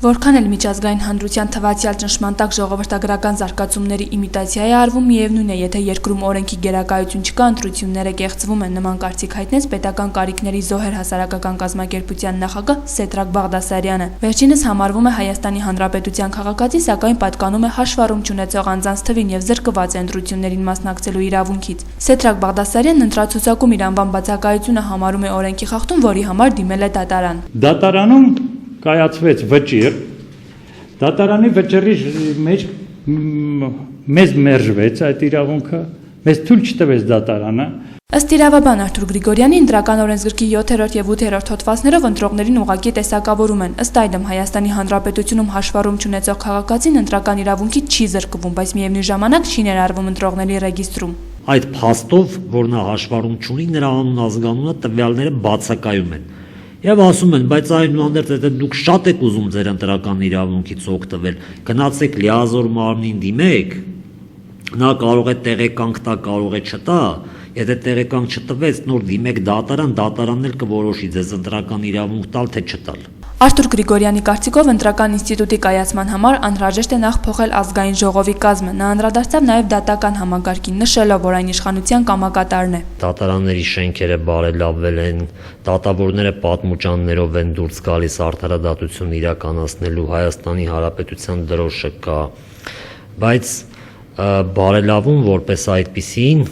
Որքան էլ միջազգային հանրության թվացյալ ճնշման տակ ժողովրդագրական զարգացումների իմիտացիա է արվում, միևնույն է, եթե երկրում օրենքի գերակայություն չկա, ընտրությունները կեղծվում են, նման կարծիք հայտնեց պետական կարիքների զոհեր հասարակական կազմակերպության նախագահ Սեդրակ Բաղդասարյանը։ Վերջինս համարվում է Հայաստանի Հանրապետության քաղաքացի, սակայն պատկանում է հաշվառում չունեցող անձանց թվին եւ զրկված է ընտրություններին մասնակցելու իրավունքից։ Սեդրակ Բաղդասարյանն ընտրացուցակում իր անվան բացակայությունը համարում է օրենքի խախտում, որի համար դիմել է դատարան։ Դատարանում կայացվեց վճիռ, դատարանի վճռի մեջ մեզ մերժվեց այդ իրավունքը, մեզ թույլ չտվեց դատարանը։ Ըստ իրավաբան Արթուր Գրիգորյանի, ընտրական օրենսգրքի 7-րդ եւ 8-րդ հոդվածներով ընտրողներին ուղղակի տեսակավորում են։ Ըստ այդմ Հայաստանի Հանրապետությունում հաշվառում չունեցող քաղաքացին ընտրական իրավունքից չի զրկվում, բայց միևնույն ժամանակ չի ներառվում ընտրողների ռեգիստրում։ Այդ փաստով, որ նա հաշվառում չունի, նրա անուն ազգանունը տվյալները բացակայում են։ Եվ ասում են, բայց այնուհանդերձ եթե դուք շատ եք ուզում ձեր ընտրական իրավունքից օգտվել, գնացեք լիազոր մարմնին դիմեք, նա կարող է տեղեկանք տա, կարող է չտա, եթե տեղեկանք չտվեց, նոր դիմեք դատարան, դատարանն էլ կորոշի ձեզ ընտրական իրավունք տալ թե չտալ։ Արթուր Գրիգորյանի կարծիքով ընտրական ինստիտուտի կայացման համար անհրաժեշտ է նախ փոխել ազգային ժողովի կազմը։ Նա անդրադարձավ նաև դատական համակարգին, նշելով, որ այն իշխանության կամակատարն է։ Դատարանների շենքերը բարելավվել են, դատավորները պատմուճաններով են դուրս գալիս արդարադատություն իրականացնելու, Հայաստանի Հանրապետության դրոշը կա, բայց բարելավում որպես այդպիսին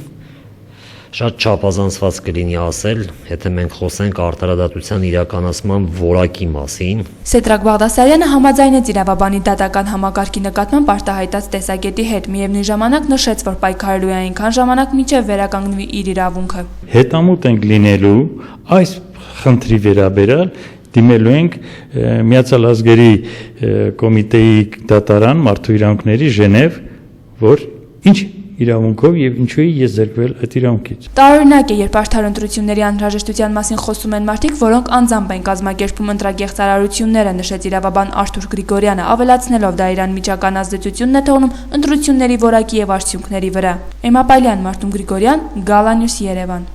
շատ չափազանցված կլինի ասել, եթե մենք խոսենք արդարադատության իրականացման որակի մասին։ Սեդրակ Բաղդասարյանը համաձայնեց իրավաբանի դատական համակարգի նկատմամբ արտահայտած տեսակետի հետ, միևնույն ժամանակ նշեց, որ պայքարելու է այնքան ժամանակ, մինչև վերականգնվի իր իրավունքը։ Հետամուտ ենք լինելու այս խնդրի վերաբերյալ, դիմելու ենք Միացյալ Ազգերի կոմիտեի դատարան մարդու իրավունքների Ժնև, որ ինչ իրավունքով եւ ինչու է ես զրկվել այդ իրավունքից։ Տարօրինակ է, երբ արդար ընտրությունների անհրաժեշտության մասին խոսում են մարդիկ, որոնք անձամբ են կազմակերպում ընտրագեղծարարությունները, նշեց իրավաբան Արթուր Գրիգորյանը, ավելացնելով դա իր անմիջական ազդեցությունն է թողնում ընտրությունների որակի եւ արդյունքների վրա։ Էմապալյան, Մարտուն Գրիգորյան, Գալանյուս, Երևան։